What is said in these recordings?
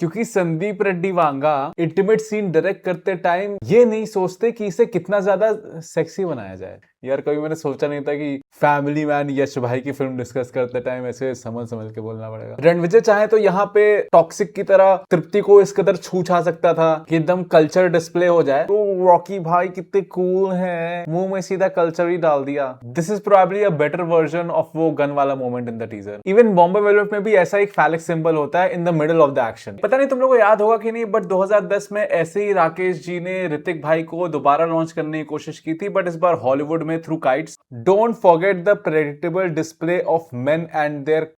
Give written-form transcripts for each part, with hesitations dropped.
क्योंकि Sandeep Reddy Vanga intimate scene direct करते time ये नहीं सोचते कि इसे कितना ज्यादा सेक्सी बनाया जाए। यार कभी मैंने सोचा नहीं था कि फैमिली मैन यश भाई की फिल्म डिस्कस करते टाइम ऐसे समझ समझ के बोलना पड़ेगा। रणविजय चाहे तो यहाँ पे टॉक्सिक की तरह तृप्ति को इस कदर छू छा सकता था कि एकदम कल्चर डिस्प्ले हो जाए। तो रॉकी भाई कितने कूल हैं, मुंह में सीधा कल्चर ही डाल दिया। This is probably a better version of वो गन वाला moment in the teaser. Even Bombay velvet में भी ऐसा एक फैलिक सिंबल होता है in the middle of the action. पता नहीं तुम लोगों को याद होगा कि नहीं, बट 2010 में ऐसे ही राकेश जी ने ऋतिक भाई को दोबारा लॉन्च करने की कोशिश की थी, बट इस बार हॉलीवुड में through Kites. Don't forget the predictable display of men and there.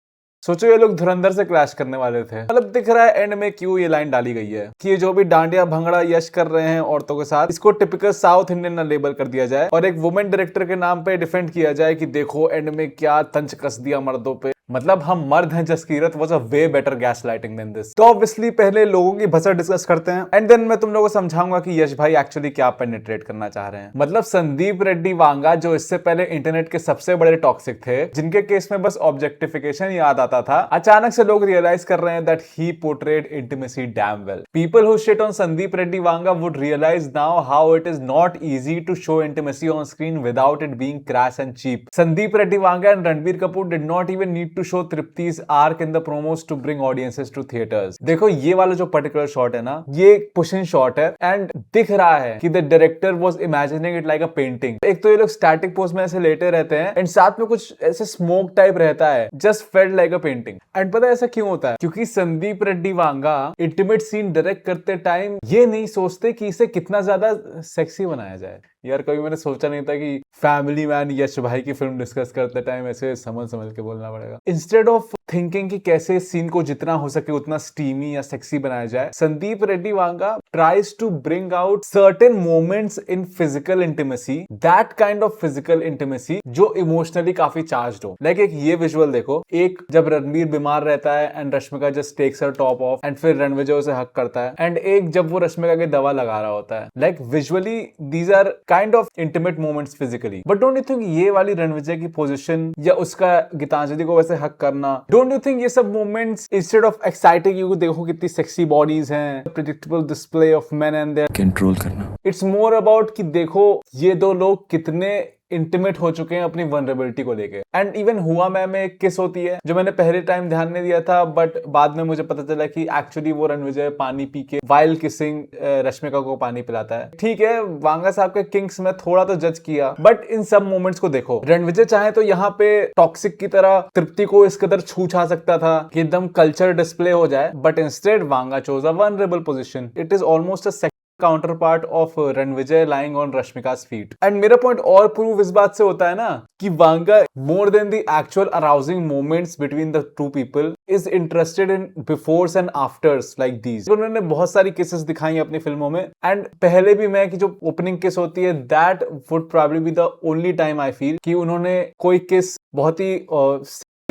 सोचो ये लोग धुरंधर से क्लैश करने वाले थे। मतलब दिख रहा है एंड में क्यों ये लाइन डाली गई है कि ये जो भी डांडिया भंगड़ा यश कर रहे हैं औरतों के साथ, इसको टिपिकल साउथ इंडियन ना लेबल कर दिया जाए और एक वुमेन डायरेक्टर के नाम पे डिफेंड किया जाए कि देखो एंड में क्या तंज कस दिया मर्दों पे। मतलब हम मर्द हैं, Jaskirat was a way better gaslighting than this. तो ऑब्वियसली पहले लोगों की भसड़ डिस्कस करते हैं एंड देन मैं तुम लोगों को समझाऊंगा कि यश भाई एक्चुअली क्या पेनिट्रेट करना चाह रहे हैं। मतलब संदीप रेड्डी वांगा जो इससे पहले इंटरनेट के सबसे बड़े टॉक्सिक थे, जिनके केस में बस ऑब्जेक्टिफिकेशन याद आता था, अचानक से लोग रियलाइज कर रहे हैं that he portrayed intimacy damn well. People who shit on Sandeep Reddy Vanga would realise now how it is not easy to show intimacy on screen without it being crass and cheap. Sandeep Reddy Vanga and Ranbir Kapoor did not even need to show Tripti's arc in the promos to bring audiences to theaters। देखो ये वाला जो particular shot है ना, ये push in short है and दिख रहा है कि the director was imagining it like a painting. एक तो ये लोग स्टैटिक पोज में ऐसे लेटे रहते हैं एंड साथ में कुछ ऐसे स्मोक टाइप रहता है, just felt like a painting. And पता है ऐसा क्यों होता है? क्योंकि Sandeep Reddy Vanga intimate scene direct करते टाइम ये नहीं सोचते कि इसे कितना ज्यादा सेक्सी बनाया जाए। यार कभी मैंने सोचा नहीं था कि फैमिली मैन यश भाई की फिल्म डिस्कस करते टाइम ऐसे समझ समझ के बोलना पड़ेगा। इंस्टेड ऑफ थिंकिंग कि कैसे सीन को जितना हो सके उतना स्टीमी या सेक्सी बनाया जाए, Sandeep Reddy Vanga tries to bring out certain moments in physical intimacy, that kind of physical intimacy जो इमोशनली काफी चार्ज्ड हो। लाइक एक ये विजुअल देखो, एक जब रणबीर बीमार रहता है and Rashmika just takes her top off and फिर रणविजय उसे हक करता है, एंड एक जब वो रश्मिका की दवा लगा रहा होता है। Like visually these are kind of intimate moments physically. But don't you think ये वाली रणविजय की पोजीशन या उसका गीतांजलि को वैसे हक करना, डोंट यू थिंक ये सब moments instead of exciting you देखो कितनी सेक्सी बॉडीज हैं, predictable display of men and their control करना, इट्स मोर अबाउट कि देखो ये दो लोग कितने इंटीमेट हो चुके हैं अपनी वनरेबिलिटी को लेके। एंड इवन हुआ में एक किस होती है जो मैंने पहले टाइम ध्यान नहीं दिया था, बट बाद में मुझे पता चला कि एक्चुअली वो रणविजय पानी पी के वाइल किसिंग रश्मिका को पानी पिलाता है। ठीक है, वांगा साहब के किंग्स में थोड़ा तो जज किया, बट इन सब मोमेंट्स को देखो। रणविजय चाहे तो यहाँ पे टॉक्सिक की तरह तृप्ति को इस कदर छू छा सकता था कि एकदम कल्चर डिस्प्ले हो जाए, but instead Vanga chose a vulnerable position. It is almost a counterpart of Ranvijay lying on Rashmika's feet। And मेरा point और प्रूव इस बात से होता है ना कि Vanga more than the actual arousing moments between the two people is interested in befores and afters like these। उन्होंने बहुत सारी केसेस दिखाई अपनी फिल्मों में, एंड पहले भी मैं कि जो ओपनिंग किस होती है that would probably be the only time I feel कि उन्होंने कोई किस बहुत ही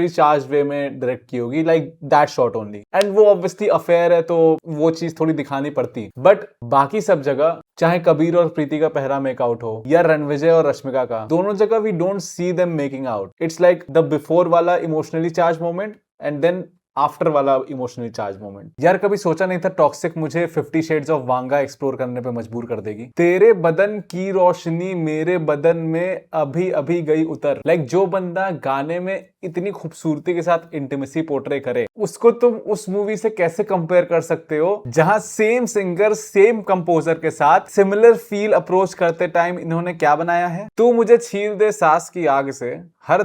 चार्ज वे में डायरेक्ट की होगी, like that shot only. And वो ऑब्वियसली अफेयर है तो वो चीज थोड़ी दिखानी पड़ती, बट बाकी सब जगह चाहे कबीर और प्रीति का पहला मेकआउट हो या रणविजय और रश्मिका का, दोनों जगह we don't see them making out. It's like the before वाला emotionally charge moment and then after वाला इमोशनली चार्ज मोमेंट। यार कभी सोचा नहीं था टॉक्सिक मुझे 50 शेड्स ऑफ वांगा एक्सप्लोर करने पे मजबूर कर देगी। तेरे बदन की रोशनी मेरे बदन में अभी अभी गई उतर। लाइक जो बंदा गाने में इतनी खूबसूरती के साथ इंटीमेसी पोर्ट्रे करे, उसको तुम उस मूवी से कैसे कंपेयर कर सकते हो जहां सेम सिंगर सेम कंपोजर के साथ सिमिलर फील अप्रोच करते टाइम इन्होंने क्या बनाया है। तू मुझे छील दे सांस की आग से, हर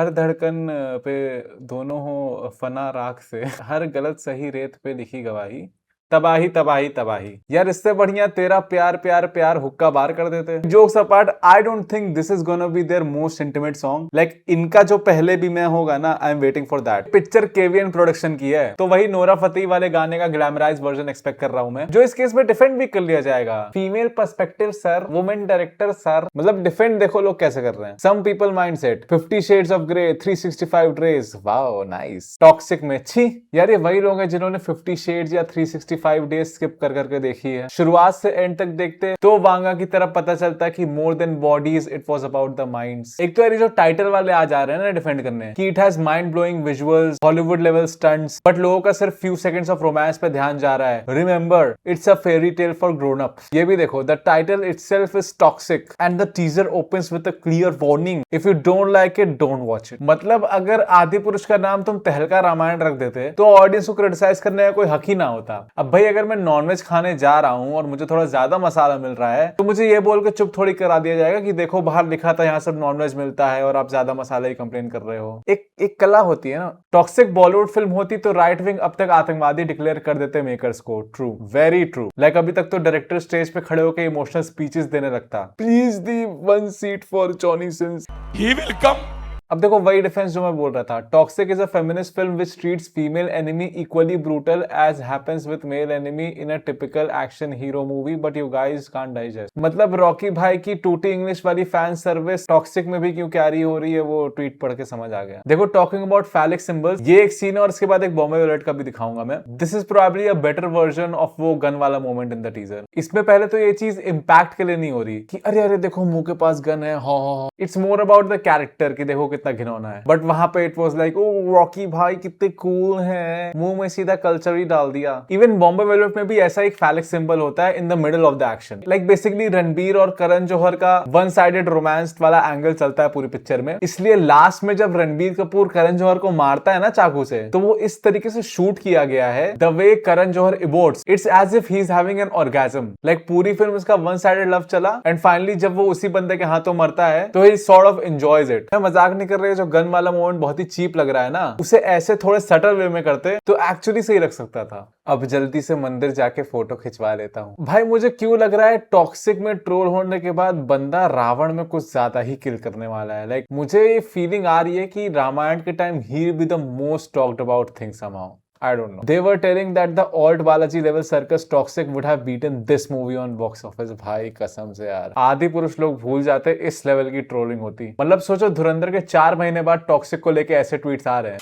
धड़कन पे दोनों हो फना राख से, हर गलत सही रेत पे लिखी गवाही, तबाही तबाही तबाही। यार इससे बढ़िया तेरा प्यार प्यार प्यार हुक्का बार कर देते। Jokes apart, I don't think this is gonna be there most intimate song. Like इनका जो पहले भी मैं होगा ना, I am waiting for that. Picture KVN production की है तो वही नोरा फतेही वाले गाने का ग्लैमराइज वर्जन एक्सपेक्ट कर रहा हूं मैं, जो इस केस में डिफेंड भी कर लिया जाएगा। Female perspective sir, women director sir, मतलब डिफेंड देखो लोग कैसे कर रहे हैं। Some people mindset 50 shades of grey, 365 days, wow nice. Toxic में छी, यार ये वही लोग हैं जिन्होंने 50 शेड्स या 365 45 डेज स्किप कर करके देखी है। शुरुआत से एंड तक देखते तो वांगा की तरफ पता चलता है कि more than bodies it was about the minds. एक तो यार जो टाइटल वाले आ जा रहे हैं ना डिफेंड करने कि it has mind blowing visuals, Hollywood level stunts, but लोगों का सिर्फ फ्यू सेकंड्स ऑफ रोमांस पे ध्यान जा रहा है। Remember it's a fairy tale for grown ups. ये भी देखो, the title itself is toxic and the teaser opens with a clear warning, if you don't like it don't watch it. मतलब अगर आदि पुरुष का नाम तुम तहलका रामायण रख देते तो ऑडियंस को क्रिटिसाइज करने का कोई हक ही ना होता। अब भाई अगर मैं नॉनवेज खाने जा रहा हूं और मुझे थोड़ा ज्यादा मसाला मिल रहा है तो मुझे ये बोल के चुप थोड़ी करा दिया जाएगा कि देखो बाहर लिखा था यहाँ सब नॉनवेज मिलता है और आप ज्यादा मसाला ही कंप्लेन कर रहे हो। एक कला होती है ना। टॉक्सिक बॉलीवुड फिल्म होती तो राइट विंग अब तक आतंकवादी डिक्लेयर कर देते मेकर्स को। True, very true. लाइक अभी तक तो डायरेक्टर स्टेज पे खड़े होकर इमोशनल स्पीचेस देने लगता, प्लीज दी 1 seat for Johnny Sins, he will come. अब देखो वही डिफेंस जो मैं बोल रहा था। Toxic is a feminist film which treats female enemy equally brutal as happens with male enemy in a typical action hero movie, but you guys can't digest. मतलब Rocky भाई की टूटी इंग्लिश वाली फैन सर्विस टॉक्सिक में भी क्यों carry हो रही है वो ट्वीट पढ़ के समझ आ गया। देखो टॉकिंग अबाउट फैलिक सिंबल्स, ये एक सीन है और इसके बाद एक बॉम्बे वॉलेट का भी दिखाऊंगा मैं। This is probably a better version of वो गन वाला मोमेंट इन द टीजर। इसमें पहले तो ये चीज इंपैक्ट के लिए नहीं हो रही कि अरे अरे देखो मुंह के पास गन है, हो। It's more about the character कि देखो कितना घिनौना है। बट वहां पे it was like oh Rocky भाई कितने कूल हैं, मुंह में सीधा कल्चर ही डाल दिया। इवन बॉम्बे वेलवेट में भी ऐसा एक फैलिक सिंबल होता है in the middle of the action. Like basically Ranbir और करण जौहर का वन साइडेड रोमांस वाला एंगल चलता है पूरी पिक्चर में। इसलिए लास्ट में जब रणबीर कपूर करण जौहर को मारता है ना चाकू से, तो वो इस तरीके से शूट किया गया है the way Karan Johar emotes, it's as if he is having an orgasm. Like पूरी फिल्म इसका वन साइडेड लव चला एंड फाइनली जब वो उसी बंदे के हाथों मरता है तो he sort of enjoys it. मैं मजाक नहीं कर रही, जो गन वाला मोमेंट बहुत ही चीप लग रहा है ना, उसे ऐसे थोड़े सटल वे में करते तो एक्चुअली सही लग सकता था। अब जल्दी से मंदिर जाके फोटो खिंचवा लेता हूँ। भाई मुझे क्यों लग रहा है टॉक्सिक में ट्रोल होने के बाद बंदा रावण में कुछ ज्यादा ही किल करने वाला है। लाइक मुझे ये फीलिंग आ रही है कि रामायण के time he will be the most talked about thing somehow. I don't know. They were telling that the alt Balaji level circus Toxic would have beaten this movie on box office. भाई कसम से यार आदि पुरुष लोग भूल जाते इस लेवल की ट्रोलिंग होती। मतलब सोचो धुरंधर के 4 महीने बाद टॉक्सिक को लेके ऐसे ट्वीट्स आ रहे हैं।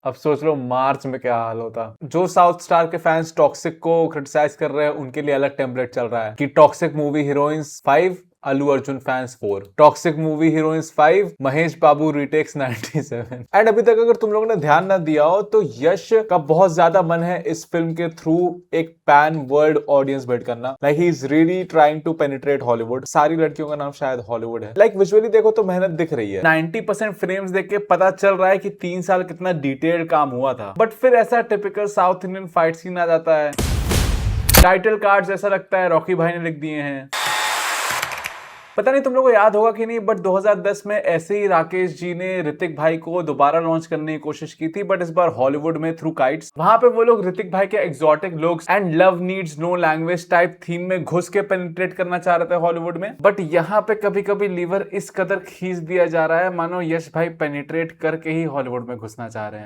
अब सोच लो मार्च में क्या हाल होता। जो साउथ स्टार के फैंस टॉक्सिक को क्रिटिसाइज कर रहे हैं उनके लिए अलग टेम्पलेट चल रहा है कि toxic movie heroines 5, Allu Arjun fans 4, toxic movie heroines 5, Mahesh Babu retakes 97। And अभी तक अगर तुम लोगों ने ध्यान ना दिया हो तो यश का बहुत ज्यादा मन है इस फिल्म के थ्रू एक पैन वर्ल्ड ऑडियंस बिल्ड करना। Like he is really trying to penetrate Hollywood. सारी लड़कियों का नाम शायद हॉलीवुड है। लाइक विजुअली देखो तो मेहनत दिख रही है। 90% फ्रेम्स देख के पता चल रहा है कि 3 साल कितना डिटेल्ड काम हुआ था। बट फिर ऐसा typical South Indian fight scene आ जाता है। टाइटल कार्ड ऐसा लगता है रॉकी भाई ने लिख दिए हैं। पता नहीं तुम लोगों को याद होगा कि नहीं, बट 2010 में ऐसे ही राकेश जी ने ऋतिक भाई को दोबारा लॉन्च करने की कोशिश की थी, बट इस बार हॉलीवुड में थ्रू काइट्स। वहां पे वो लोग ऋतिक भाई के exotic looks and love needs no language type theme में घुस के पेनिट्रेट करना चाह रहे थे हॉलीवुड में। बट यहाँ पे कभी कभी लीवर इस कदर खींच दिया जा रहा है मानो यश भाई पेनिट्रेट करके ही हॉलीवुड में घुसना चाह रहे हैं।